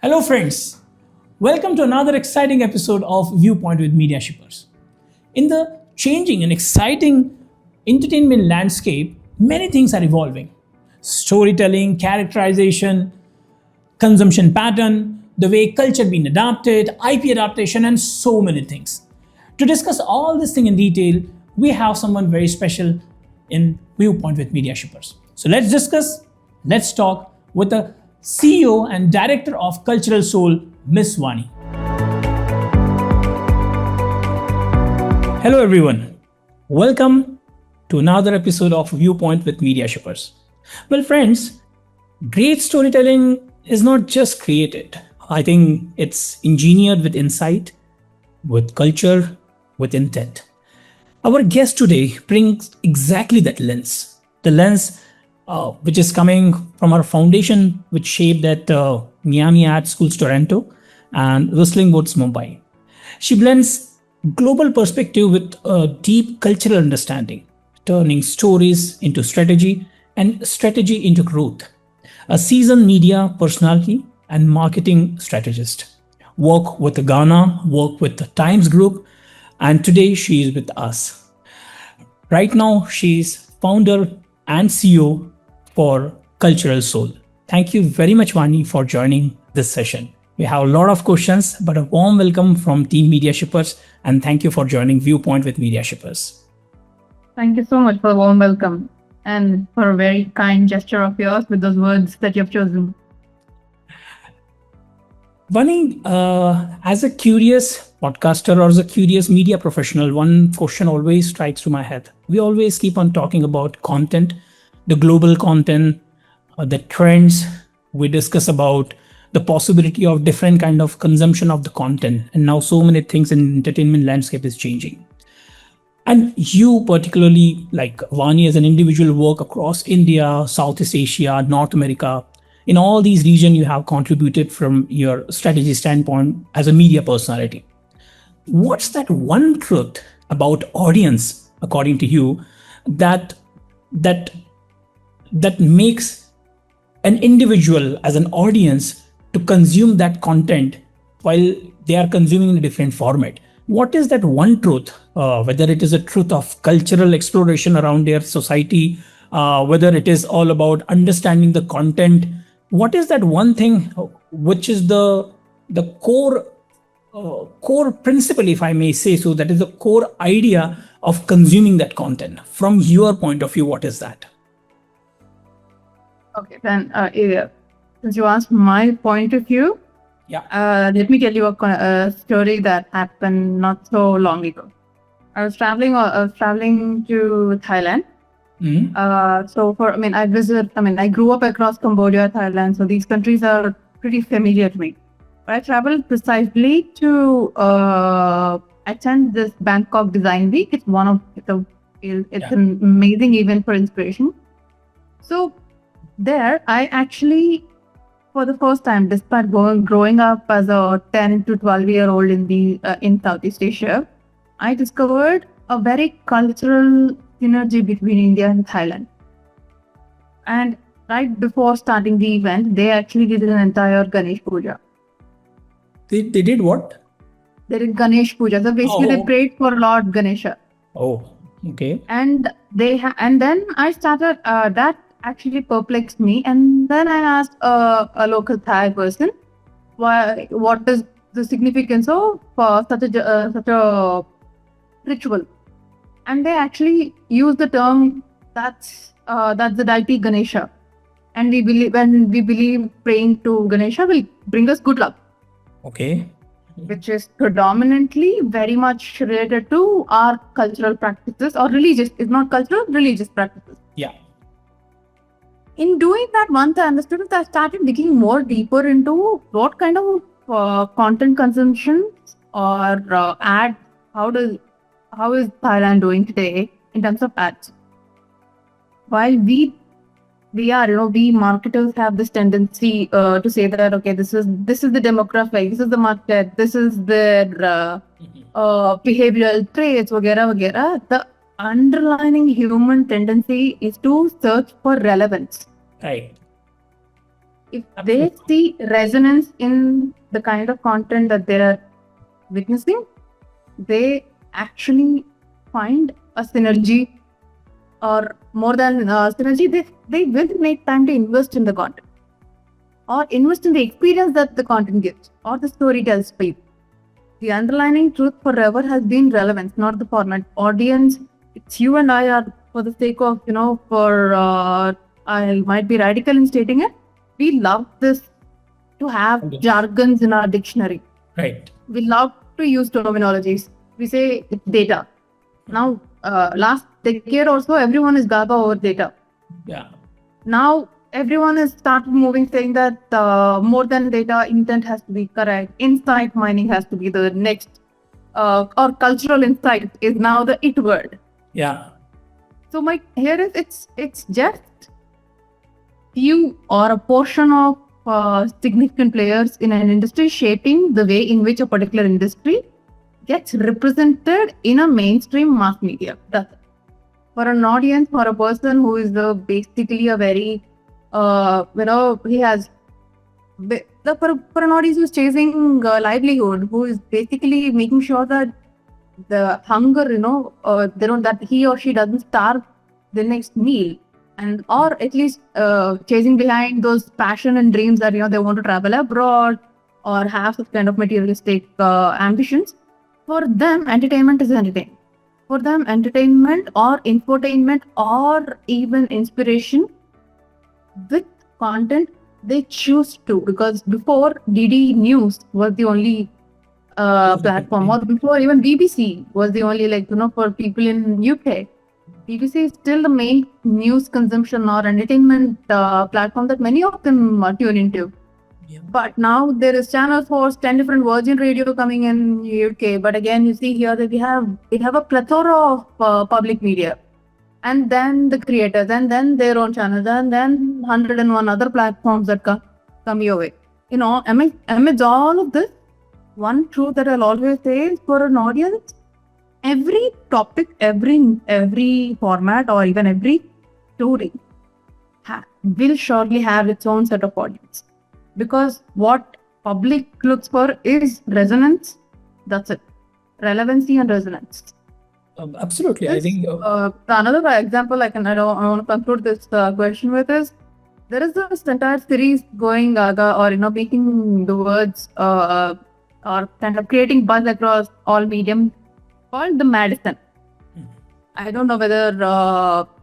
Hello, friends. Welcome to another exciting episode of Viewpoint with Media Shippers. In the changing and exciting entertainment landscape, many things are evolving. Storytelling, characterization, consumption pattern, the way culture being adapted, IP adaptation, and so many things. To discuss all this thing in detail, we have someone very special in Viewpoint with Media Shippers. So let's discuss, let's talk with the CEO and Director of Cultural Soul, Miss Vani. Hello everyone. Welcome to another episode of Viewpoint with Media Shippers. Well friends, great storytelling is not just created. I think it's engineered with insight, with culture, with intent. Our guest today brings exactly that lens. The lens which is coming from our foundation, which shaped at Miami Art Schools Toronto and Whistling Woods Mumbai. She blends global perspective with a deep cultural understanding, turning stories into strategy and strategy into growth. A seasoned media personality and marketing strategist. Work with the Ghana, work with the Times Group, and today she is with us. Right now, she is founder and CEO for Cultural Soul. Thank you very much, Vani, for joining this session. We have a lot of questions, but a warm welcome from Team Media Shippers, and thank you for joining Viewpoint with Media Shippers. Thank you so much for the warm welcome and for a very kind gesture of yours with those words that you've chosen. Vani, as a curious podcaster or as a curious media professional, one question always strikes to my head. We always keep on talking about content, the global content, the trends. We discuss about the possibility of different kind of consumption of the content. And now so many things in entertainment landscape is changing. And you particularly, like Vani as an individual, work across India, Southeast Asia, North America. In all these regions, you have contributed from your strategy standpoint as a media personality. What's that one truth about audience, according to you, that makes an individual as an audience to consume that content while they are consuming in a different format? What is that one truth, whether it is a truth of cultural exploration around their society, whether it is all about understanding the content? What is that one thing which is the core principle, if I may say so, that is the core idea of consuming that content? From your point of view, what is that? Okay, then since you asked my point of view, let me tell you a story that happened not so long ago. I was traveling to Thailand. I grew up across Cambodia, Thailand, so these countries are pretty familiar to me. But I traveled precisely to attend this Bangkok Design Week. It's an amazing event for inspiration. So there, I actually, for the first time, despite growing up as a 10 to 12-year-old in Southeast Asia, I discovered a very cultural synergy between India and Thailand. And right before starting the event, they actually did an entire Ganesh Pooja. They did what? They did Ganesh Pooja. So basically, they prayed for Lord Ganesha. Oh, okay. And and then I started. That actually perplexed me. And then I asked a local Thai person, what is the significance of such a ritual? And they actually use the term that's the deity Ganesha, and we believe praying to Ganesha will bring us good luck. Okay. Which is predominantly very much related to our cultural practices or religious. It's not cultural, religious practices. Yeah. In doing that, once I understood it, I started digging more deeper into what kind of content consumption or ad. How is Thailand doing today in terms of ads? While we marketers have this tendency to say that, okay, this is the demographic, this is the market, this is their behavioral traits, वगैरह. The underlying human tendency is to search for relevance. Right. if they see resonance in the kind of content that they are witnessing, they actually find a synergy, or more than synergy, they will make time to invest in the content or invest in the experience that the content gives or the story tells for you. The underlying truth forever has been relevance, not the format. Audience, it's you and I are, for the sake of, I might be radical in stating it, we love this to have jargons in our dictionary. Right. We love to use terminologies. We say it's data. Now, last decade or so, everyone is gaga over data. Yeah. Now, everyone has started moving, saying that more than data, intent has to be correct. Insight mining has to be the next, or cultural insight is now the it word. Yeah. So here is it's just few or a portion of significant players in an industry shaping the way in which a particular industry gets represented in a mainstream mass media. That's it. For an audience, for a person who is basically a very he has for an audience who's chasing livelihood, who is basically making sure that the hunger, that he or she doesn't starve the next meal, and or at least chasing behind those passion and dreams that they want to travel abroad or have some kind of materialistic ambitions. For them, entertainment is entertainment. For them, entertainment or infotainment or even inspiration with content they choose to, because before DD News was the only platform, or before even BBC was the only, for people in UK, BBC is still the main news consumption or entertainment platform that many of them tune into. Yeah. But now there is channels for 10 different Virgin Radio coming in UK. But again, you see here that we have a plethora of public media, and then the creators, and then their own channels, and then 101 other platforms that come your way. Amidst all of this, one truth that I'll always say is, for an audience, every topic, every format, or even every story will surely have its own set of audience. Because what public looks for is resonance. That's it. Relevancy and resonance. Absolutely. I think another example I want to conclude this question with is, there is this entire series going gaga, or making the words or kind of creating buzz across all medium, called The Madison. I don't know whether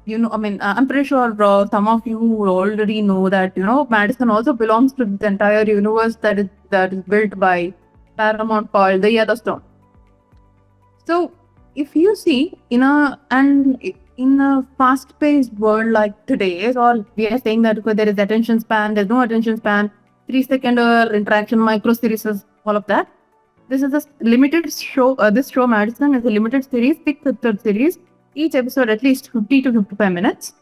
I'm pretty sure some of you already know that Madison also belongs to the entire universe that is built by Paramount, called the Yellowstone. So if you see in a fast-paced world like today's, or we are saying that there is attention span, there's no attention span, 3-second interaction, micro series, all of that. This is a limited show. This show, Madison, is a limited series, 6-episode series. Each episode at least 50 to 55 minutes.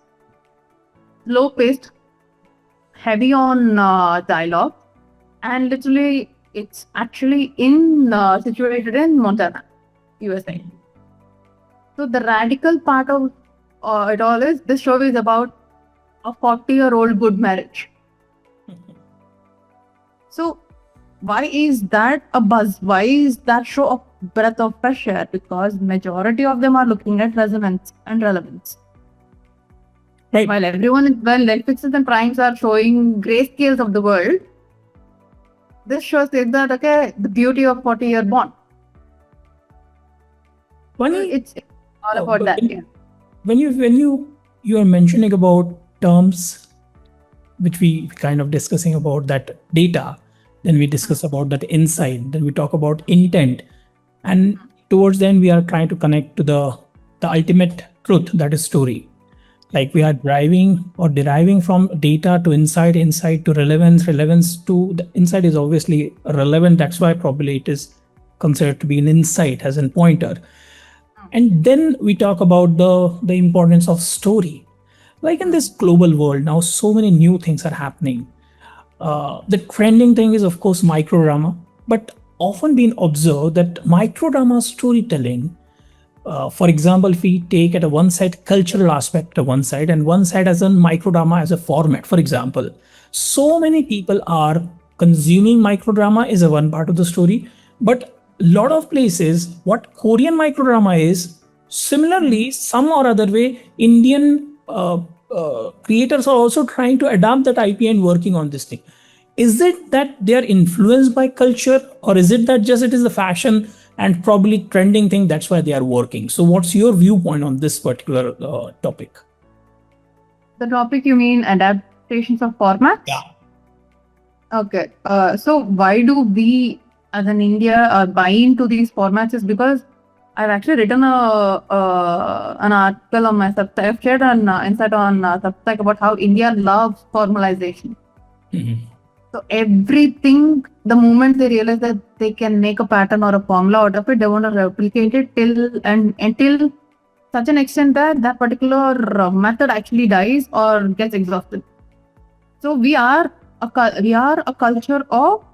Low-paced, heavy on dialogue, and literally it's actually situated in Montana, USA. So the radical part of it all is, this show is about a 40-year-old good marriage. So why is that a buzz? Why is that show a breath of fresh air? Because majority of them are looking at resonance and relevance. Right. While Netflix and Primes are showing grayscales of the world, this show says that, okay, the beauty of 40-year bond. It's all about that. When you are mentioning about terms, which we kind of discussing about that data, then we discuss about that insight, then we talk about intent, and towards then we are trying to connect to the ultimate truth, that is story. Like we are deriving from data to insight to relevance to the insight is obviously relevant. That's why probably it is considered to be an insight as a pointer. And then we talk about the importance of story. Like in this global world now, so many new things are happening. The trending thing is, of course, microdrama, but often been observed that microdrama storytelling, for example, if we take at a one side cultural aspect to one side, and one side as a microdrama as a format, for example, So many people are consuming microdrama is a one part of the story, but a lot of places, what Korean microdrama is, similarly, some or other way, Indian creators are also trying to adapt that IP and working on this thing. Is it that they are influenced by culture, or is it that just it is the fashion and probably trending thing, that's why they are working? So what's your viewpoint on this particular topic? The topic you mean adaptations of formats? Yeah. Okay. So why do we as an India buy into these formats is because I've actually written an article on my Substack. I've shared an insight on Substack about how India loves formalization. Mhm. So everything, the moment they realize that they can make a pattern or a formula out of it, they want to replicate it until such an extent that that particular method actually dies or gets exhausted. So we are a culture of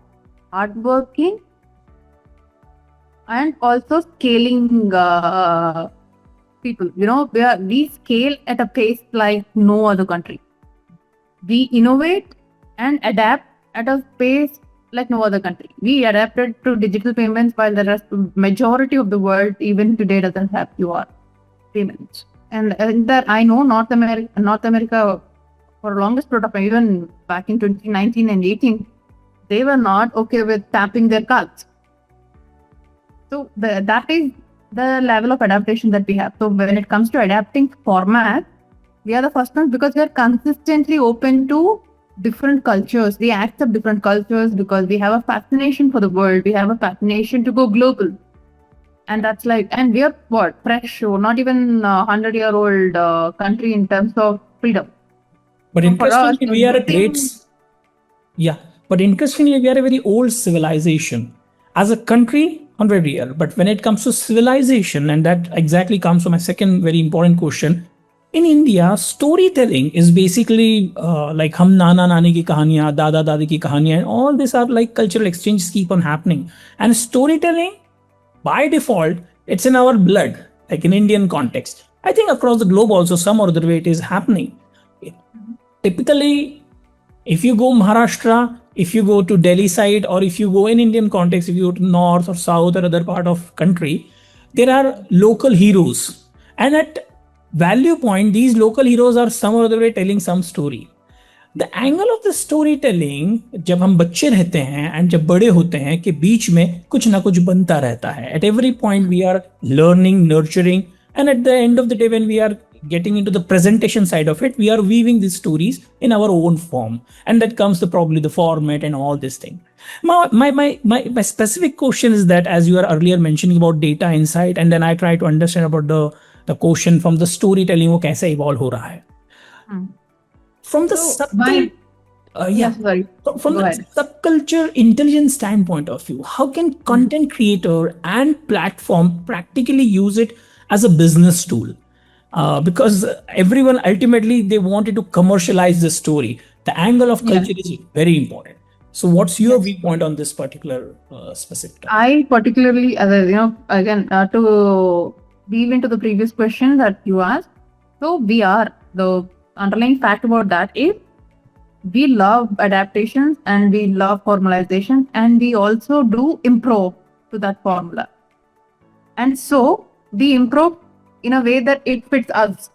hardworking and also scaling people. We scale at a pace like no other country. We innovate and adapt at a pace like no other country. We adapted to digital payments while the majority of the world even today doesn't have QR payments. And that I know North America for the longest period of time, even back in 2019 and 18, they were not okay with tapping their cards. So that is the level of adaptation that we have. So when it comes to adapting format, we are the first ones because we are consistently open to different cultures. We accept different cultures because we have a fascination for the world. We have a fascination to go global. And that's and we are what? Fresh, not even 100-year-old country in terms of freedom. But So for us, interestingly, we are a great, yeah. But interestingly, we are a very old civilization as a country, 100 year. But when it comes to civilization, and that exactly comes to my second very important question. In India, storytelling is basically like hum nana nani ki kahaniyan, dada dadi ki kahaniyan, and all these are like cultural exchanges keep on happening. And storytelling, by default, it's in our blood, like in Indian context. I think across the globe also some or other way it is happening. Typically, if you go Maharashtra, if you go to Delhi side, or if you go in Indian context, if you go to north or south or other part of country, there are local heroes. And at value point, these local heroes are some or other way telling some story. The angle of the story telling जब हम बच्चे रहते हैं and जब बड़े होते हैं कि बीच में कुछ ना कुछ बनता रहता है at every point we are learning nurturing and at the end of the day when we are getting into the presentation side of it we are weaving these stories in our own form and that comes to probably the format and all this thing. My specific question is that as you are earlier mentioning about data insight and then I try to understand about the question from the storytelling वो कैसे evolve हो रहा है from the from the subculture intelligence standpoint of view, how can content creator and platform practically use it as a business tool? Because everyone ultimately they wanted to commercialize the story. The angle of culture is very important. So what's your viewpoint on this particular specific topic? I particularly, again, to weave into the previous question that you asked. So we are the underlying fact about that is we love adaptations and we love formalization and we also do improv to that formula. And so we improv in a way that it fits us.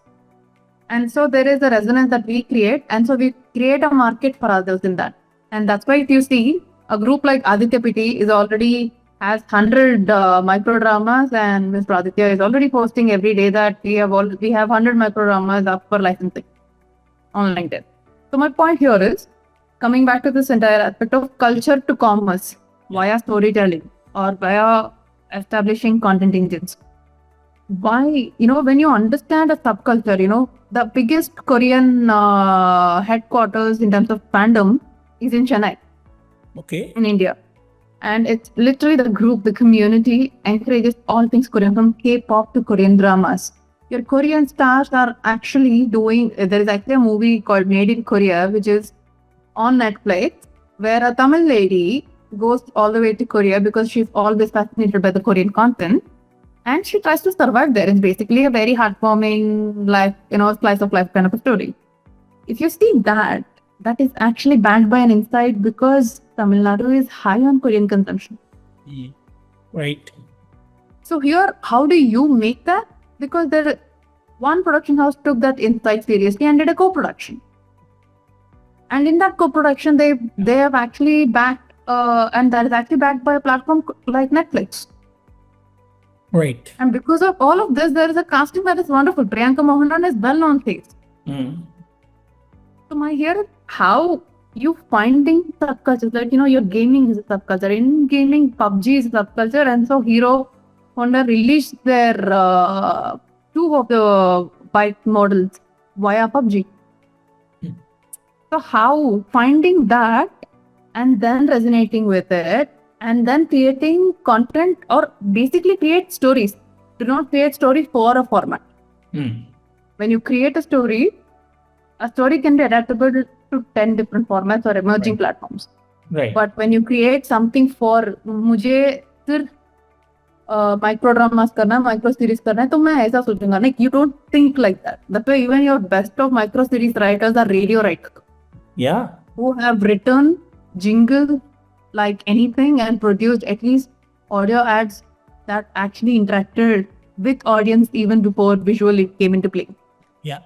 And so there is a resonance that we create. And so we create a market for others in that. And that's why if you see a group like Aditya Piti is already has 100 microdramas and Mr. Aditya is already posting every day that we have 100 microdramas up for licensing on LinkedIn. So my point here is coming back to this entire aspect of culture to commerce via storytelling or via establishing content engines. Why, when you understand a subculture, the biggest Korean headquarters in terms of fandom is in Chennai. Okay. In India. And it's literally the group, the community encourages all things Korean, from K-pop to Korean dramas. Your Korean stars are actually there is actually a movie called Made in Korea, which is on Netflix, where a Tamil lady goes all the way to Korea because she's always fascinated by the Korean content. And she tries to survive there. It's basically a very heartwarming life, slice of life kind of a story. If you see that, that is actually backed by an insight because Tamil Nadu is high on Korean consumption. Right. So here, how do you make that? Because one production house took that insight seriously and did a co-production. And in that co-production, they have actually backed, and that is actually backed by a platform like Netflix. Right. And because of all of this, there is a casting that is wonderful. Priyanka Mohan is well-known face. So my here, how you finding subcultures, like, your gaming is a subculture. In gaming, PUBG is a subculture, and so Hero Honda released their two of the bike models via PUBG. So how finding that and then resonating with it and then creating content, or basically create stories. Do not create stories for a format. When you create a story can be adaptable to 10 different formats or emerging platforms. Right. But when you create something for मुझे सिर्फ micro dramas करना, micro series करना है, तो मैं ऐसा सोचूंगा. Like, you don't think like that. That's why even your best of micro series writers are radio writers. Yeah. Who have written jingle like anything and produced at least audio ads that actually interacted with audience even before visually came into play. Yeah.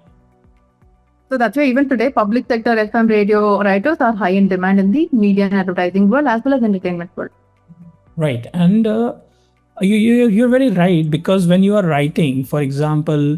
So that's why even today, public sector FM radio writers are high in demand in the media and advertising world as well as entertainment world. Right. And you're very right, because when you are writing, for example,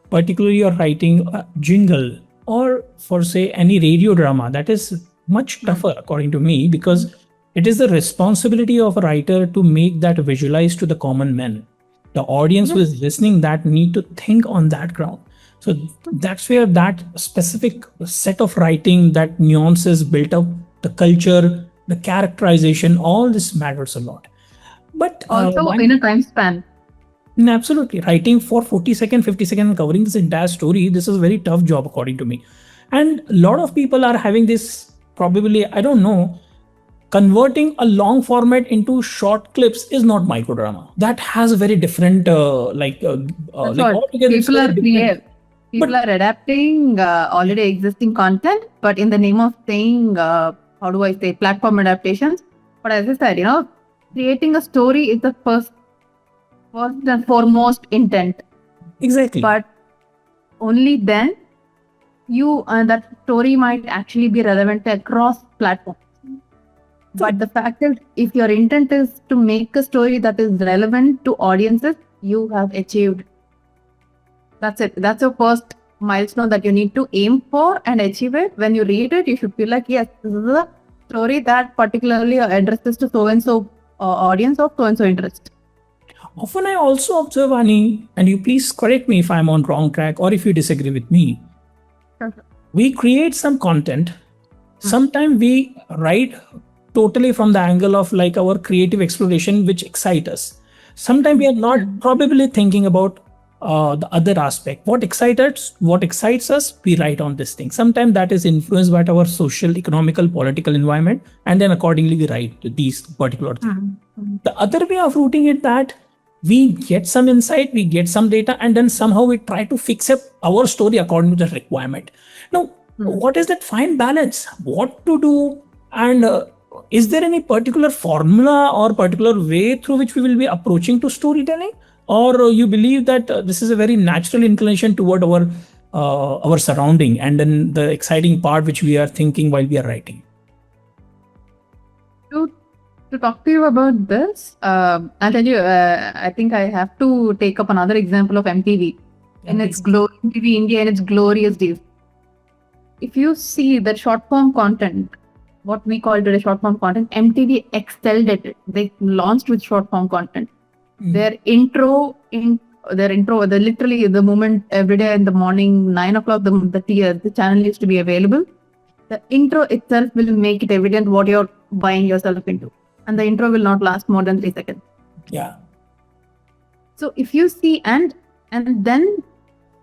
particularly you're writing a jingle or for say any radio drama, that is much tougher according to me, because it is the responsibility of a writer to make that visualize to the common man. The audience who is listening that need to think on that ground. So that's where that specific set of writing, that nuances built up, the culture, the characterization, all this matters a lot. But also in a time span. Absolutely. Writing for 40 seconds, 50 seconds, covering this entire story, this is a very tough job according to me. And a lot of people are having this, probably, I don't know, converting a long format into short clips is not microdrama. That has a very different, People are creative. People are adapting already existing content, but in the name of saying, platform adaptations. But as I said, creating a story is the first and foremost intent. Exactly. But only then that story might actually be relevant across platforms. But the fact is, if your intent is to make a story that is relevant to audiences, you have achieved. That's it. That's your first milestone that you need to aim for and achieve it. When you read it, you should feel like, yes, this is a story that particularly addresses to so-and-so audience of so-and-so interest. Often I also observe, Vani, and you please correct me if I'm on wrong track or if you disagree with me. Sure. We create some content. Sometimes we write totally from the angle of like our creative exploration, which excites us. Sometimes we are not probably thinking about the other aspect. What excites us, we write on this thing. Sometimes that is influenced by our social, economical, political environment, and then accordingly we write these particular things. The other way of routing it, that we get some insight, we get some data, and then somehow we try to fix up our story according to the requirement. Now, what is that fine balance? What to do? And is there any particular formula or particular way through which we will be approaching to storytelling? Or you believe that this is a very natural inclination toward our surrounding and then the exciting part which we are thinking while we are writing? To talk to you about this, I'll tell you, I think I have to take up another example of MTV in its glory, MTV India in its glorious days. If you see that short form content, what we call today short form content, MTV excelled at it. They launched with short form content. Their intro, literally the moment every day in the morning, 9 o'clock, the channel used to be available. The intro itself will make it evident what you're buying yourself into. And the intro will not last more than 3 seconds. Yeah. So if you see, and then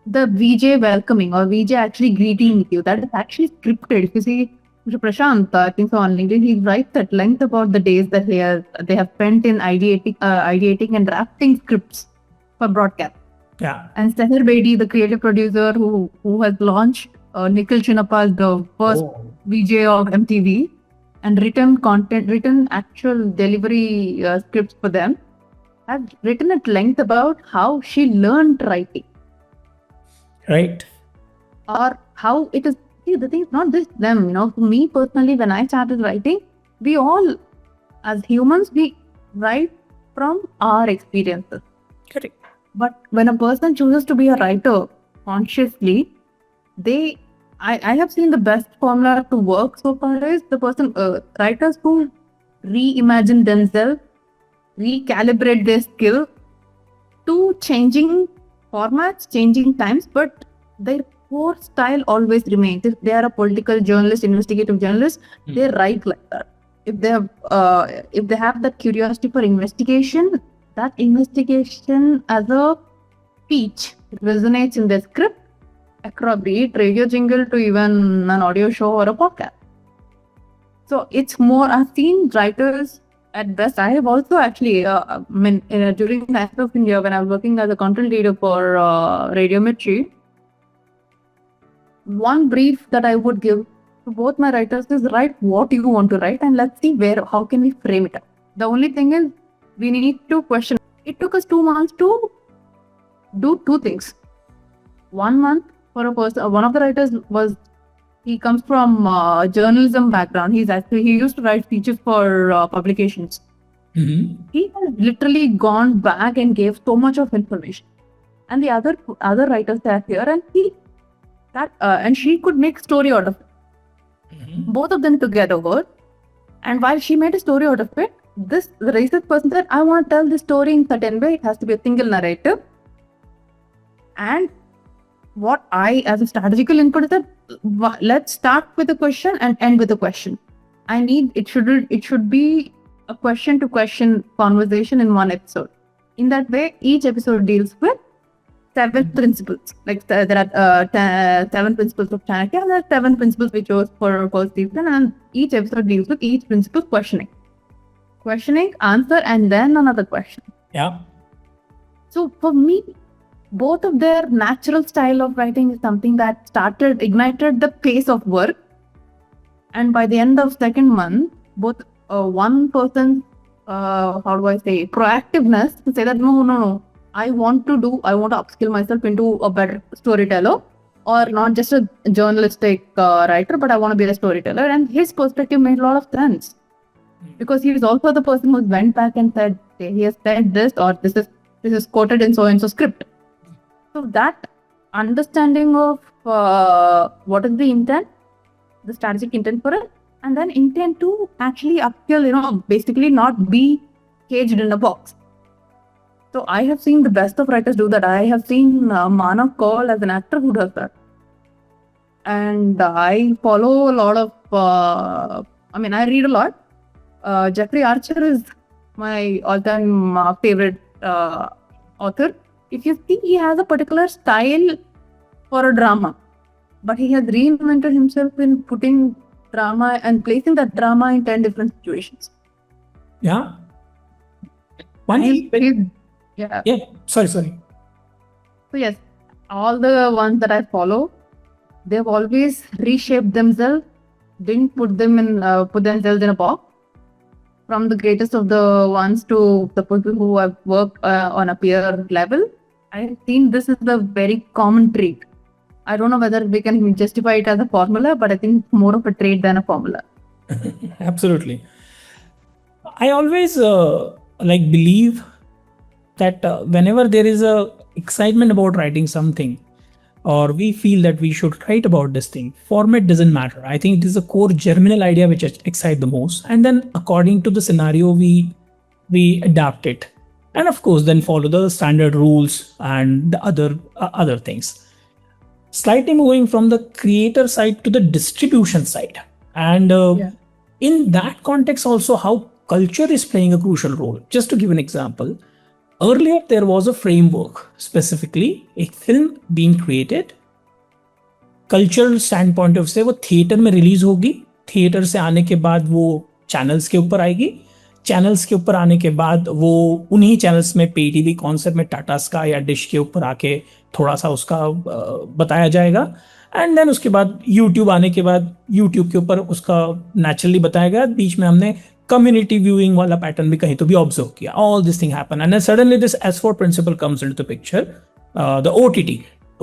the VJ welcoming or VJ actually greeting you, that is actually scripted. If you see Mr. Prashant, I think so on LinkedIn, he writes at length about the days that they have spent in ideating and drafting scripts for broadcast. Yeah. And Seher Bedi, the creative producer who has launched Nikhil Chinappa's the first VJ of MTV and written actual delivery scripts for them, have written at length about how she learned writing. Right. Or how it is. See, the thing is not just them, for me personally, when I started writing, we all, as humans, we write from our experiences. Correct. But when a person chooses to be a writer consciously, I have seen the best formula to work so far is the person, writers who reimagine themselves, recalibrate their skill to changing formats, changing times, but their core style always remains. If they are a political journalist, investigative journalist, they write like that. If they have that curiosity for investigation, that investigation as a speech resonates in their script across, be it radio jingle to even an audio show or a podcast. So it's more, I've seen writers at best. I have also actually, during Times of India, when I was working as a content leader for Radiometry, one brief that I would give to both my writers is write what you want to write and let's see how can we frame it up. The only thing is we need to question. It took us 2 months to do 2 things. 1 month for a person, one of the writers he comes from journalism background. He used to write features for publications. Mm-hmm. He has literally gone back and gave so much of information. And the other writers sat here and she could make story out of it. Mm-hmm. Both of them together. And while she made a story out of it, the research person said, I want to tell this story in certain way. It has to be a single narrative. And what I, as a strategical input, is that let's start with a question and end with a question. It should be a question to question conversation in one episode. In that way, each episode deals with 7 principles. Like there are 7 principles of Chanakya, and there are 7 principles we chose for first season, and each episode deals with each principle questioning, answer, and then another question. Yeah. So for me, both of their natural style of writing is something that ignited the pace of work. And by the end of second month, both one person's, proactiveness to say that no, I want to upskill myself into a better storyteller, or not just a journalistic writer, but I want to be a storyteller. And his perspective made a lot of sense because he is also the person who went back and said, okay, he has said this, or this is quoted in so and so script. So that understanding of what is the intent, the strategic intent for it, and then intent to actually upskill, basically not be caged in a box. So I have seen the best of writers do that. I have seen Manav Kaul as an actor who does that. And I follow a lot of, I read a lot. Jeffrey Archer is my all-time favorite author. If you see, he has a particular style for a drama, but he has reinvented himself in putting drama and placing that drama in 10 different situations. Yeah. Yeah. Sorry. So yes, all the ones that I follow, they've always reshaped themselves, didn't put themselves in a box. From the greatest of the ones to the people who have worked on a peer level, I've seen this is the very common trait. I don't know whether we can justify it as a formula, but I think it's more of a trait than a formula. Absolutely. I always believe that whenever there is a excitement about writing something, or we feel that we should write about this thing, format doesn't matter. I think it is a core germinal idea which excites the most, and then according to the scenario we adapt it, and of course then follow the standard rules and the other things. Slightly moving from the creator side to the distribution side, and in that context also how culture is playing a crucial role. Just to give an example, earlier there was a framework, specifically a film being created, cultural stand point of से वो theatre में release होगी, theatre से आने के बाद वो channels के ऊपर आएगी, चैनल्स के ऊपर आने के बाद वो उन्हीं चैनल्स में पे टीवी कॉन्सेप्ट में टाटा स्काई या डिश के ऊपर आके थोड़ा सा उसका बताया जाएगा, एंड देन उसके बाद यूट्यूब आने के बाद यूट्यूब के ऊपर उसका नेचुरली बताया गया, बीच में हमने कम्युनिटी व्यूइंग वाला पैटर्न भी कहीं तो भी ऑब्जर्व किया. All this thing happen and suddenly this S4 principle comes into the picture. The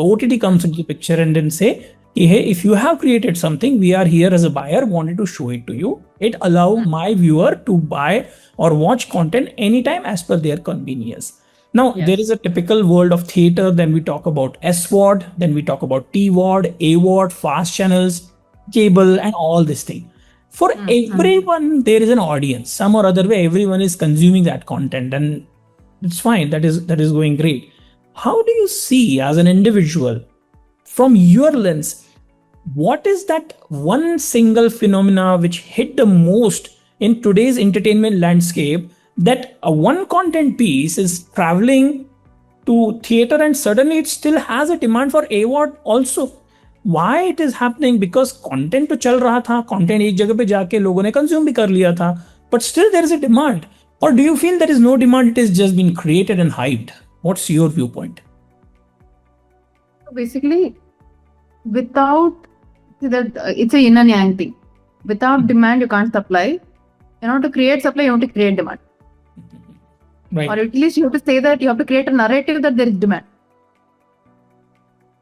OTT comes into the picture and then say, hey, if you have created something, we are here as a buyer, wanted to show it to you. It allow my viewer to buy or watch content anytime as per their convenience. Now, there is a typical world of theater. Then we talk about SVOD, then we talk about TVOD, AVOD, fast channels, cable, and all this thing. For everyone, there is an audience. Some or other way, everyone is consuming that content, and it's fine. That is going great. How do you see as an individual, from your lens, what is that one single phenomena which hit the most in today's entertainment landscape, that a one content piece is traveling to theater and suddenly it still has a demand for AVOD also? Why it is happening? Because content तो चल रहा था, content एक जगह पे जाके लोगों ने consume भी कर लिया था, but still there is a demand. Or do you feel there is no demand, it is just been created and hyped? What's your viewpoint? Basically, it's a yin and yang thing. Without demand, you can't supply. In order to create supply, you have to create demand. Right. Or at least you have to say that you have to create a narrative that there is demand.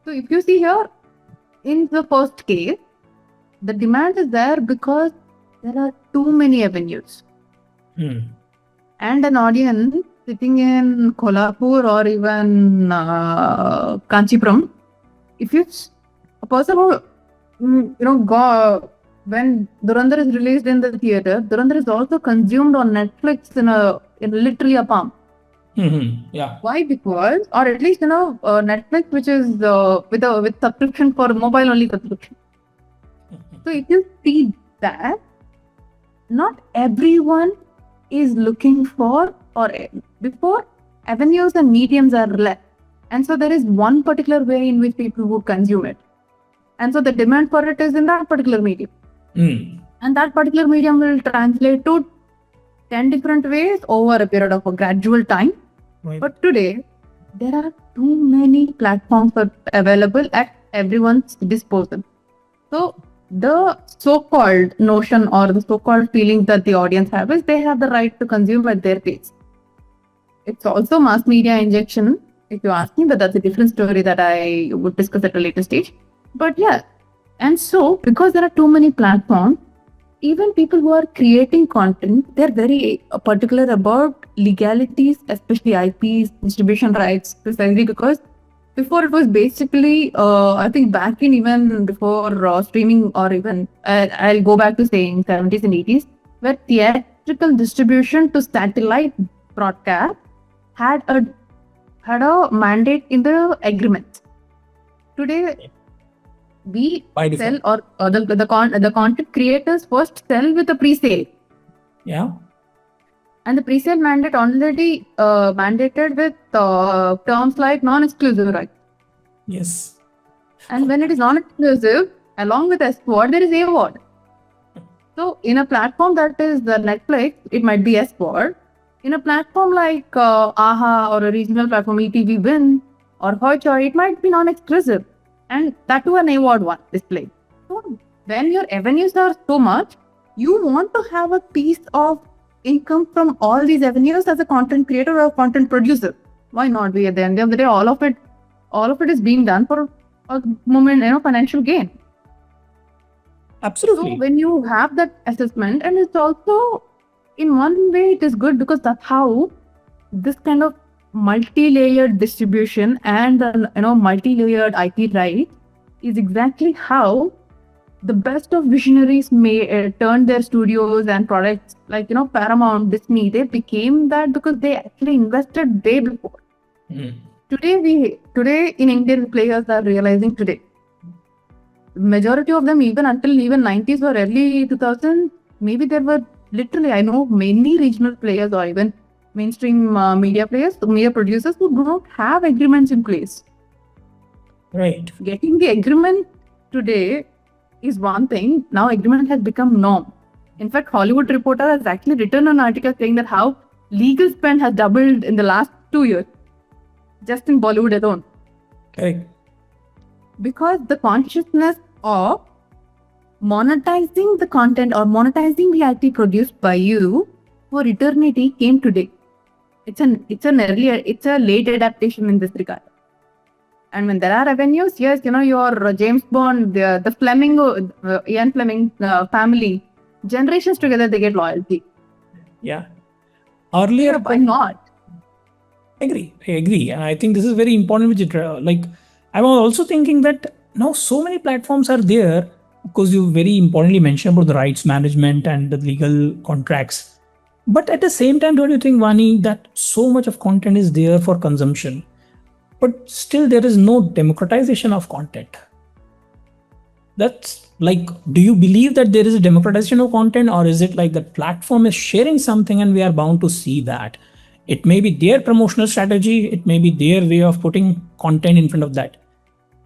So if you see here, in the first case, the demand is there because there are too many avenues. And an audience sitting in Kolhapur or even Kanchipuram, if it's a person who, when Dhurandhar is released in the theater, Dhurandhar is also consumed on Netflix in literally a palm. Yeah. Why? Because, or at least Netflix, which is with subscription for mobile only subscription. So if you see that, not everyone is looking for, or before, avenues and mediums are less, and so there is one particular way in which people would consume it, and so the demand for it is in that particular medium, and that particular medium will translate to 10 different ways over a period of a gradual time. Right. But today there are too many platforms available at everyone's disposal. So the so-called notion or the so-called feelings that the audience have is they have the right to consume at their pace. It's also mass media injection, if you ask me, but that's a different story that I would discuss at a later stage. But yeah, and so because there are too many platforms, even people who are creating content, they're very particular about legalities, especially IPs, distribution rights, precisely because before it was basically, I think back in even before streaming, or even I'll go back to saying 70s and 80s, where theatrical distribution to satellite broadcast had a mandate in the agreement. Today, we sell, or the content creators first sell with a pre-sale. Yeah. And the pre-sale mandate already mandated with terms like non-exclusive rights. Yes. And when it is non-exclusive, along with SVOD, there is AVOD. So in a platform that is the Netflix, it might be SVOD. In a platform like AHA or a regional platform, ETV Win or Hoichoi, it might be non-exclusive. And that too an AVOD one display. So when your avenues are so much, you want to have a piece of income from all these avenues as a content creator or a content producer. Why not? We at the end of the day, all of it is being done for a moment, financial gain. Absolutely. So when you have that assessment, and it's also in one way it is good because that's how this kind of multi-layered distribution and multi-layered IP right is exactly how the best of visionaries may turn their studios and products like Paramount, Disney. They became that because they actually invested way before. Today in Indian players are realizing today. Majority of them, even until 90s or early 2000s, maybe there were literally, I know many regional players or even mainstream media producers who do not have agreements in place. Right. Getting the agreement today is one thing. Now agreement has become norm. In fact, Hollywood Reporter has actually written an article saying that how legal spend has doubled in the last 2 years, just in Bollywood alone. Correct. Because the consciousness of monetizing the content or monetizing reality produced by you for eternity came today. It's a late adaptation in this regard. And when there are avenues, yes, your James Bond, the Fleming, Ian Fleming family, generations together, they get loyalty. Yeah. Earlier, Why not? I agree. And I think this is very important, which like I was also thinking that now so many platforms are there, because you very importantly mentioned about the rights management and the legal contracts. But at the same time, don't you think, Vani, that so much of content is there for consumption, but still there is no democratization of content? That's like, do you believe that there is a democratization of content, or is it like the platform is sharing something and we are bound to see that? It may be their promotional strategy, it may be their way of putting content in front of that.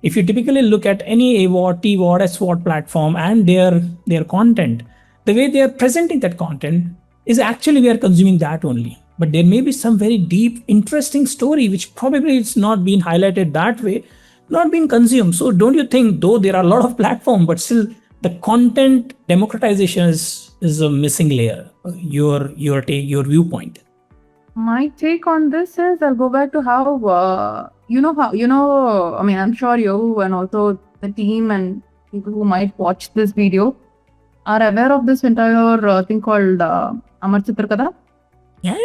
If you typically look at any AWOD, TWOD, SWOD platform and their content, the way they are presenting that content is actually we are consuming that only. But there may be some very deep, interesting story which probably it's not been highlighted that way, not been consumed. So don't you think, though there are a lot of platforms, but still the content democratization is a missing layer? Your viewpoint. My take on this is I'll go back to how I mean, I'm sure you and also the team and people who might watch this video are aware of this entire thing called Amar Chitrakada. Yeah.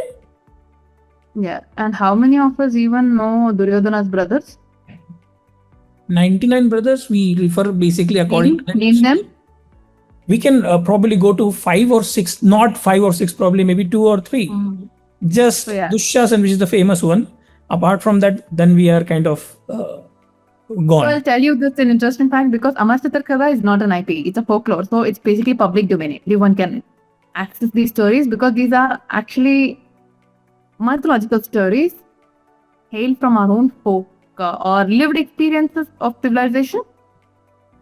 Yeah. And how many of us even know Duryodhana's brothers? 99 brothers, we refer basically according to Name them. We can probably go to 5 or 6, not 5 or 6, probably maybe 2 or 3. Just So, yeah. Dushyasan, which is the famous one. Apart from that, then we are kind of So gone. I'll tell you this an interesting fact, because Amar Chitrakada is not an IP, it's a folklore. So it's basically public domain. Everyone can access these stories because these are actually mythological stories hailed from our own folk or lived experiences of civilization.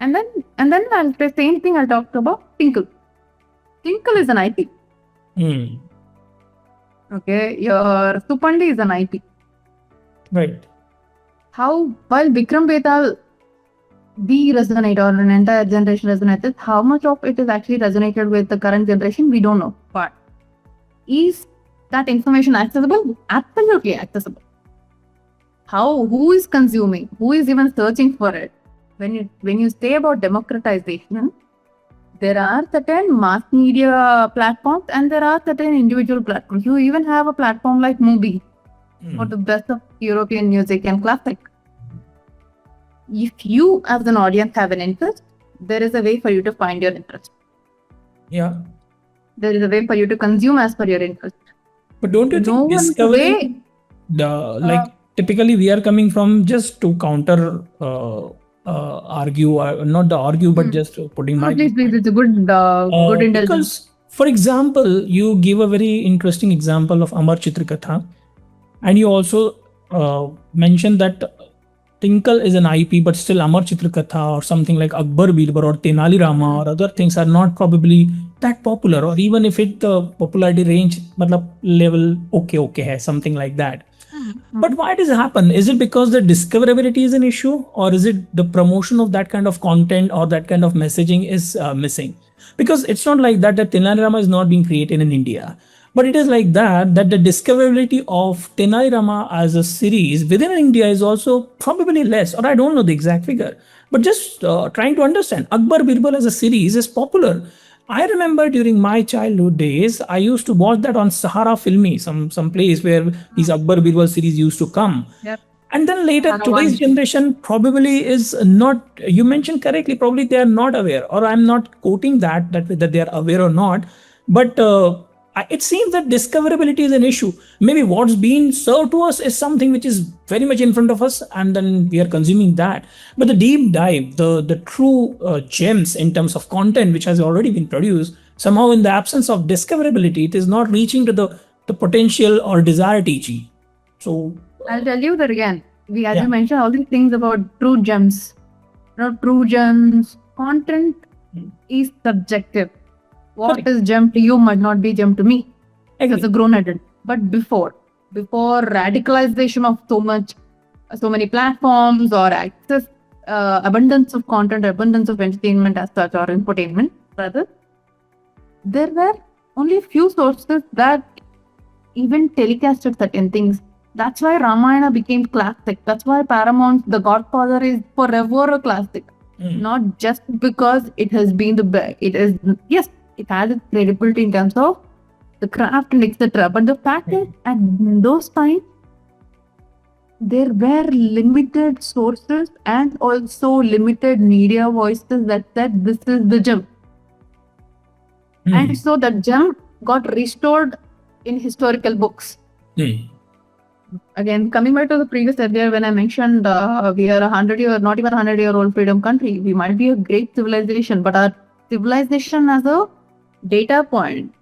And then I'll the same thing I'll talk about Tinkle. Tinkle is an IP. Okay, your Supandi is an IP. Right. How, while Vikram Betal we resonate or an entire generation resonated, how much of it is actually resonated with the current generation, we don't know. But is that information accessible? Absolutely accessible. Who is consuming? Who is even searching for it? When you say about democratization, there are certain mass media platforms and there are certain individual platforms. You even have a platform like Mubi for the best of European music and classic. If you as an audience have an interest, there is a way for you to find your interest. Yeah. There is a way for you to consume as per your interest. But don't you think discovering typically we are coming from just to counter argue, not the argue, but just putting my. Please, it's a good intelligence. Because, for example, you give a very interesting example of Amar Chitrakatha, and you also mentioned that Tinkle is an IP, but still Amar Chitrakatha or something like Akbar Birbal or Tenali Rama or other things are not probably that popular, or even if the popularity range level okay hai, something like that. But why does it happen? Is it because the discoverability is an issue, or is it the promotion of that kind of content or that kind of messaging is missing? Because it's not like that Tenali Rama is not being created in India, but it is like that the discoverability of Tenali Rama as a series within India is also probably less, or I don't know the exact figure, but just trying to understand. Akbar Birbal as a series is popular. I remember during my childhood days, I used to watch that on Sahara Filmi, some place where these Akbar Birbal series used to come. Yep. And then later, today's generation probably is not, you mentioned correctly, probably they are not aware, or I'm not quoting that they are aware or not, but it seems that discoverability is an issue. Maybe what's being served to us is something which is very much in front of us, and then we are consuming that. But the deep dive, the true gems in terms of content which has already been produced, somehow in the absence of discoverability, it is not reaching to the potential or desired TG. So I'll tell you that again. As you mentioned, all these things about true gems. True gems. Content is subjective. What is gem to you might not be gem to me as a grown adult. But before radicalization of so many platforms or access, abundance of content, abundance of entertainment as such, or infotainment rather, there were only a few sources that even telecasted certain things. That's why Ramayana became classic. That's why Paramount, The Godfather, is forever a classic. Not just because it has been the best. It is, yes, it has its credibility in terms of the craft and etc. But the fact is, at those times, there were limited sources and also limited media voices that said this is the gem. And so that gem got restored in historical books. Again, coming back to the previous earlier when I mentioned we are 100-year, not even 100-year-old freedom country. We might be a great civilization, but our civilization as a data point,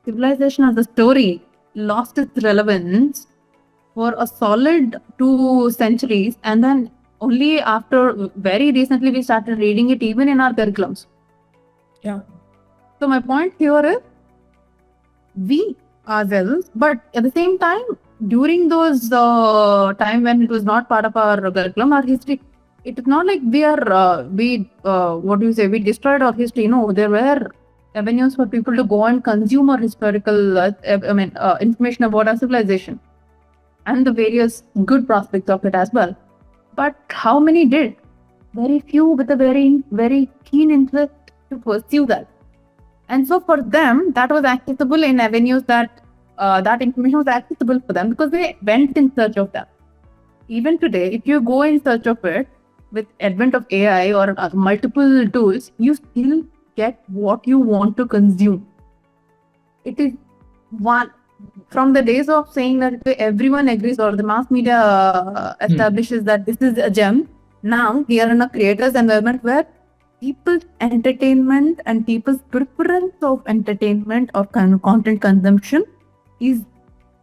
civilization as a story, lost its relevance for a solid 2 centuries, and then only after very recently we started reading it even in our curriculums. Yeah. So my point here is we ourselves, but at the same time, during those time when it was not part of our curriculum, our history, it is not like we are what do you say? We destroyed our history. No, there were avenues for people to go and consume our historical, information about our civilization and the various good prospects of it as well. But how many did? Very few, with a very, very keen interest to pursue that. And so for them, that was accessible in avenues that that information was accessible for them because they went in search of that. Even today, if you go in search of it, with advent of AI or multiple tools, you still get what you want to consume. It is one from the days of saying that everyone agrees or the mass media establishes that this is a gem. Now we are in a creators environment where people's entertainment and people's preference of entertainment or content consumption is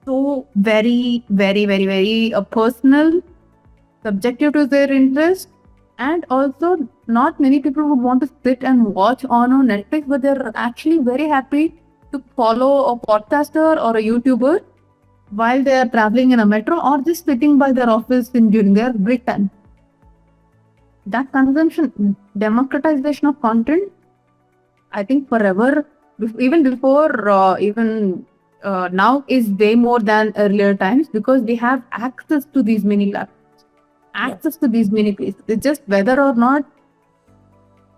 so very, very, very, very personal, subjective to their interest, and also not many people would want to sit and watch on Netflix, but they're actually very happy to follow a podcaster or a YouTuber while they are traveling in a metro or just sitting by their office during their break time. That consumption, democratization of content, I think forever, even before, now is way more than earlier times because we have access to these many platforms, access to these many places. It's just whether or not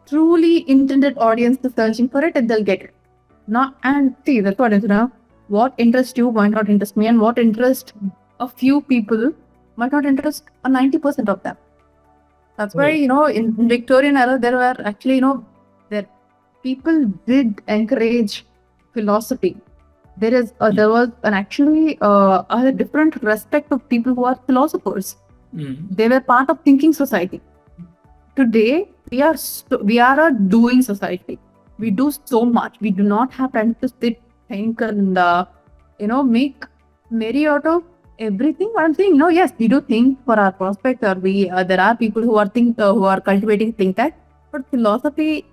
truly intended audience is searching for it and they'll get it. Not, and see, that's what it is now. What interests you might not interest me, and what interests a few people might not interest a 90% of them. That's why, in Victorian era, there were actually, there people did encourage philosophy. There was an actually a different respect of people who are philosophers. They were part of thinking society. Today, we are a doing society. We do so much. We do not have time to sit, think, and make merry out of everything. I'm saying, yes, we do think for our prospects, or there are people who are cultivating think that, but philosophy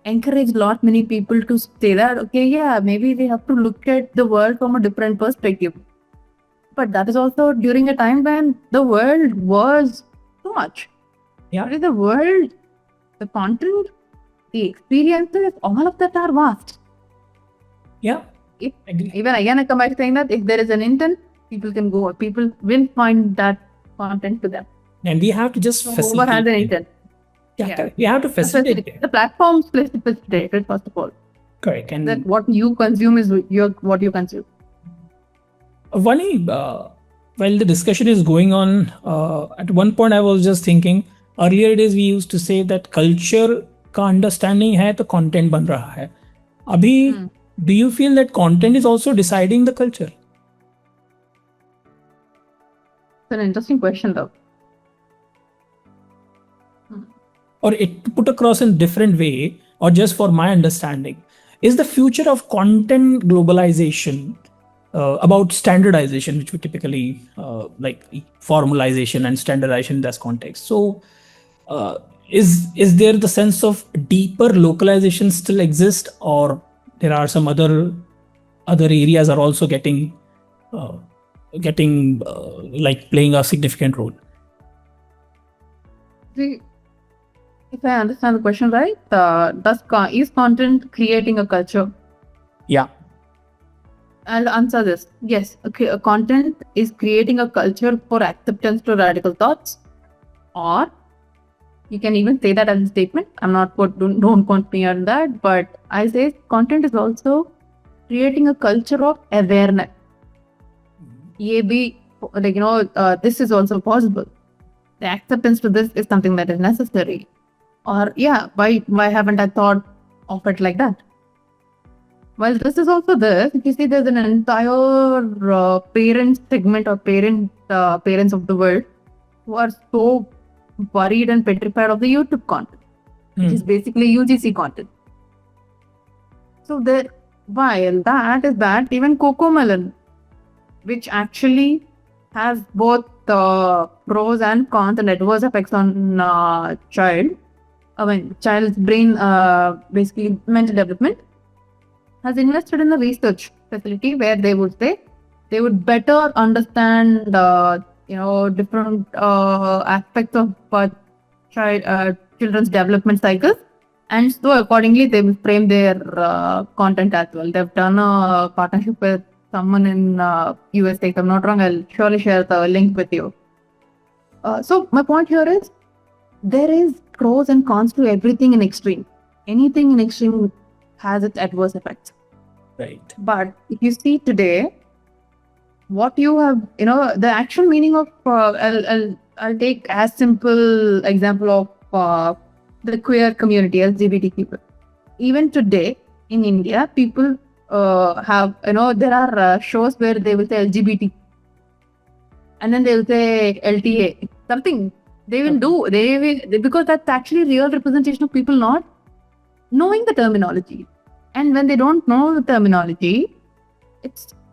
encourage many people to say that, okay, yeah, maybe we have to look at the world from a different perspective. But that is also during a time when the world was too much. Yeah. The world, the content, the experiences, all of that are vast. Yeah. Even again, I come back saying that if there is an intent, people can go. People will find that content to them. And we have to just facilitate. Whoever has an intent. Yeah. We have to facilitate. The platforms facilitate it, first of all. Correct. And that what you consume is what you consume. Vani, while the discussion is going on, at one point I was just thinking, earlier days we used to say that culture का understanding है तो content बन रहा है. अभी, do you feel that content is also deciding the culture? It's an interesting question though. Or it put across in different way, or just for my understanding, is the future of content globalization about standardization, which we typically like formalization and standardization in this context. So is there the sense of deeper localization still exist, or there are some other areas are also getting like playing a significant role? See, If I understand the question right, is content creating a culture? Yeah. I'll answer this. Yes, okay, content is creating a culture for acceptance to radical thoughts, or you can even say that as a statement. I'm not don't quote me on that, but I say content is also creating a culture of awareness. ये भी like this is also possible. The acceptance to this is something that is necessary. Or yeah, why haven't I thought of it like that? Well, this is also this. If you see, there's an entire parent segment or parents of the world who are so worried and petrified of the YouTube content, which is basically UGC content. So there, while that is that, even Cocomelon, which actually has both pros and cons and adverse effects on child's brain, basically mental development, has invested in a research facility where they would say they would better understand different aspects of children's development cycles, and so accordingly they will frame their content as well. They've done a partnership with someone in USA. If I'm not wrong, I'll surely share the link with you. So my point here is there is pros and cons to everything in extreme. Anything in extreme has its adverse effects. Right. But if you see today, what you have, the actual meaning of, I'll take as simple example of the queer community, LGBT people. Even today in India, people have, there are shows where they will say LGBT, and then they will say LTA, something they will do, because that's actually real representation of people not knowing the terminology. And when they don't know the terminology,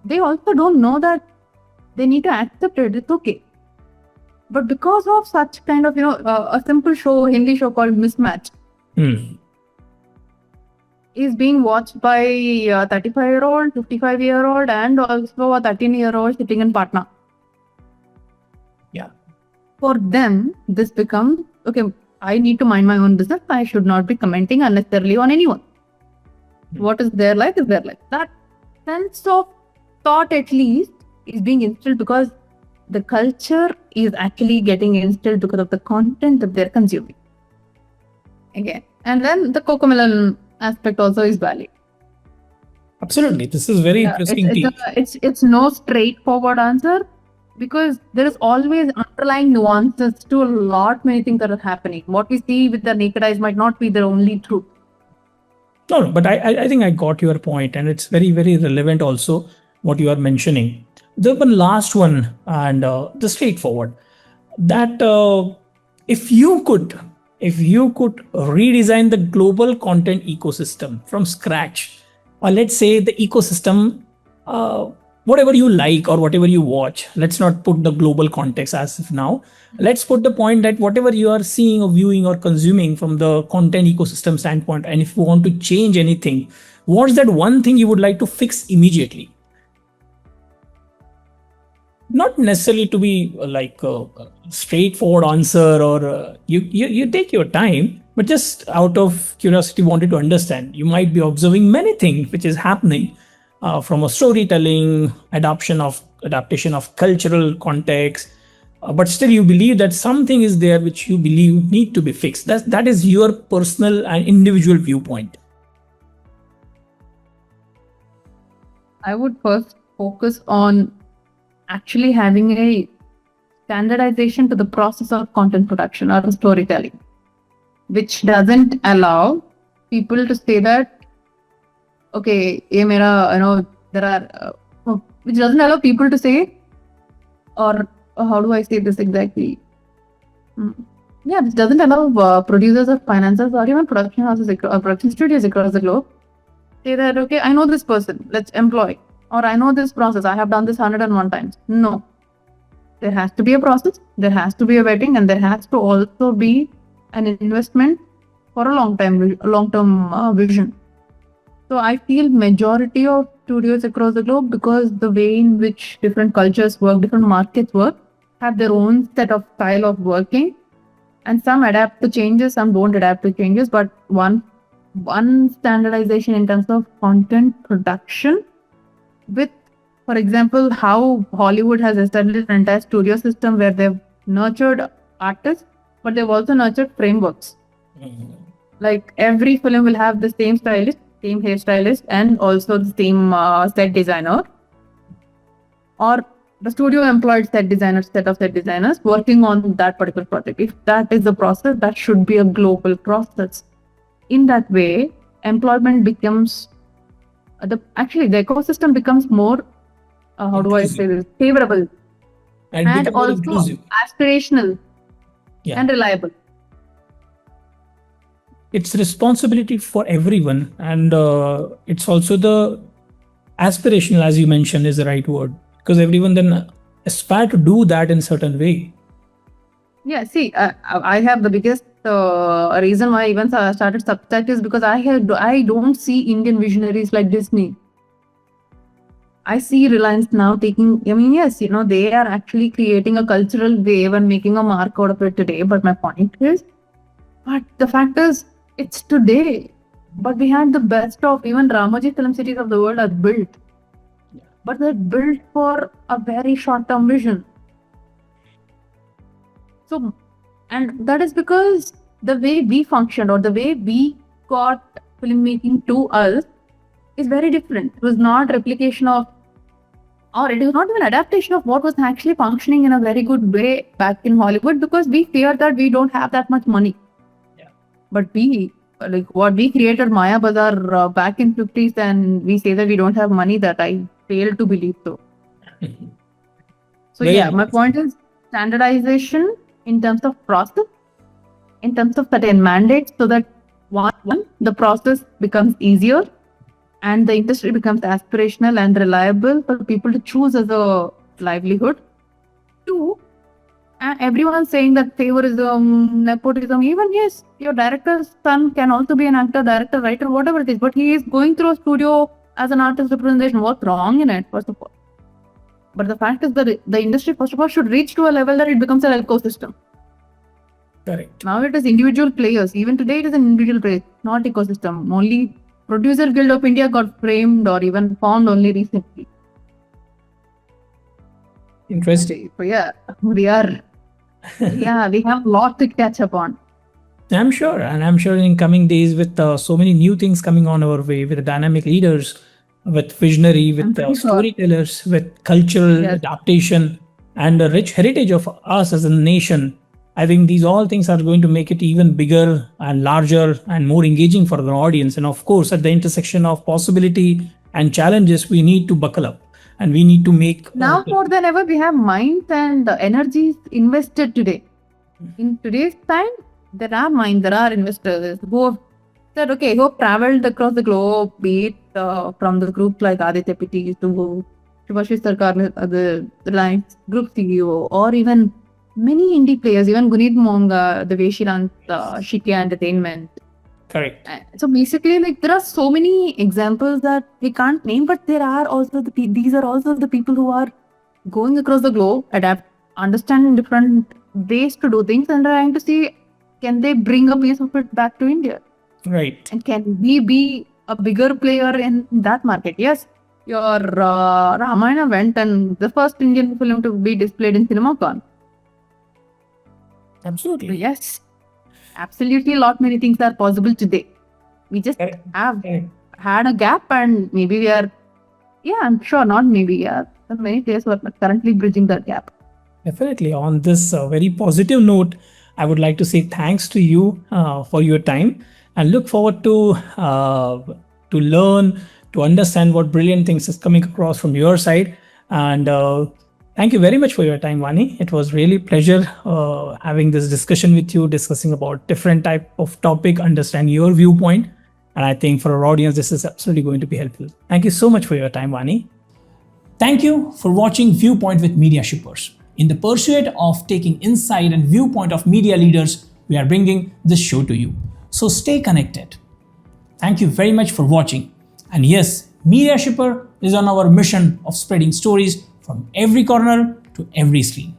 they also don't know that they need to accept it. It's okay. But because of such kind of, a simple show, Hindi show called Mismatch, is being watched by a 35-year-old, 55-year-old, and also a 13-year-old sitting in Patna. Yeah. For them, this becomes, okay, I need to mind my own business. I should not be commenting unnecessarily on anyone. What is their life is their life. That sense of thought, at least, is being instilled because the culture is actually getting instilled because of the content that they're consuming. Again. And then the Cocomelon aspect also is valid. Absolutely. This is very interesting. It's no straightforward answer, because there is always underlying nuances to a lot many things that are happening. What we see with the naked eyes might not be the only truth. No, but I think I got your point, and it's very, very relevant also what you are mentioning. The one last one, and the straightforward, that if you could redesign the global content ecosystem from scratch, or let's say the ecosystem, whatever you like or whatever you watch, let's not put the global context as of now. Let's put the point that whatever you are seeing or viewing or consuming from the content ecosystem standpoint, and if you want to change anything, what's that one thing you would like to fix immediately? Not necessarily to be like a straightforward answer, or you take your time, but just out of curiosity wanted to understand. You might be observing many things which is happening from a storytelling, adaptation of cultural context, but still you believe that something is there which you believe need to be fixed. That is your personal and individual viewpoint. I would first focus on actually having a standardization to the process of content production or storytelling, which doesn't allow people to say that, okay, there are, which doesn't allow people to say, or how do I say this exactly? Yeah, this doesn't allow producers or financiers or even production houses or production studios across the globe say that, okay, I know this person, let's employ, or I know this process, I have done this 101 times. No. There has to be a process, there has to be a vetting, and there has to also be an investment for a long-term vision. So I feel majority of studios across the globe, because the way in which different cultures work, different markets work, have their own set of style of working. and some adapt to changes, some don't adapt to changes. But one standardization in terms of content production, with, for example, how Hollywood has established an entire studio system where they've nurtured artists, but they've also nurtured frameworks. Like every film will have the same stylist, same hairstylist, and also the same set designer, or the studio employed set of set designers working on that particular project. If that is the process, that should be a global process. In that way, employment becomes the ecosystem becomes more how do I say this, favorable and become more also inclusive. aspirational and reliable. It's responsibility for everyone, and it's also the aspirational, as you mentioned, is the right word, because everyone then aspire to do that in certain way. Yeah, see, I have the biggest reason why I even started Subculture is because I don't see Indian visionaries like Disney. I see Reliance now taking, I mean, yes, they are actually creating a cultural wave and making a mark out of it today. But my point is, but the fact is, it's today. But we had the best of even Ramoji film cities of the world are built. But they're built for a very short-term vision. So, and that is because the way we functioned or the way we got filmmaking to us is very different. It was not replication of, or it was not even adaptation of what was actually functioning in a very good way back in Hollywood, because we fear that we don't have that much money. Yeah. But what we created Maya Bazaar back in 50s, and we say that we don't have money, that I fail to believe so. So my point is standardization in terms of process, in terms of certain mandates, so that one, the process becomes easier and the industry becomes aspirational and reliable for people to choose as a livelihood. Two, and everyone's saying that favorism, nepotism, even yes, your director's son can also be an actor, director, writer, whatever it is, but he is going through a studio as an artist representation. What's wrong in it, first of all? But the fact is that the industry, first of all, should reach to a level that it becomes an ecosystem. Correct. Now it is individual players. Even today, it is an individual player, not ecosystem. Only Producer Guild of India got framed or even formed only recently. Interesting. So we have a lot to catch up on. I'm sure, and I'm sure in coming days with so many new things coming on our way, with dynamic leaders, with visionary, with storytellers, with cultural adaptation, and a rich heritage of us as a nation. I think these all things are going to make it even bigger and larger and more engaging for the audience. And of course, at the intersection of possibility and challenges, we need to buckle up and we need to make... Now more than ever, we have minds and energies invested today. In today's time, there are minds, there are investors who have said, who have traveled across the globe, be it from the groups like Aditya Pitti to Shubhashis Sarkar, the Reliance Group CEO, or even many indie players, even Guneet Monga, the way she runs Shikya Entertainment. Correct. So basically, there are so many examples that we can't name, but there are also these are also the people who are going across the globe, understanding different ways to do things, and trying to see, can they bring a piece of it back to India? Right. And can we be a bigger player in that market? Yes, your Ramayana went and the first Indian film to be displayed in CinemaCon. Absolutely. So yes, absolutely, many things are possible today. We just have had a gap, and maybe we are, I'm sure not maybe, there are many players who are currently bridging that gap. Definitely. On this very positive note, I would like to say thanks to you for your time, and look forward to learn, to understand what brilliant things is coming across from your side. And thank you very much for your time, Vani. It was really pleasure having this discussion with you, discussing about different type of topic, understand your viewpoint. And I think for our audience, this is absolutely going to be helpful. Thank you so much for your time, Vani. Thank you for watching Viewpoint with Media Shippers. In the pursuit of taking insight and viewpoint of media leaders, we are bringing this show to you. So stay connected. Thank you very much for watching. And yes, Media Shipper is on our mission of spreading stories from every corner to every screen.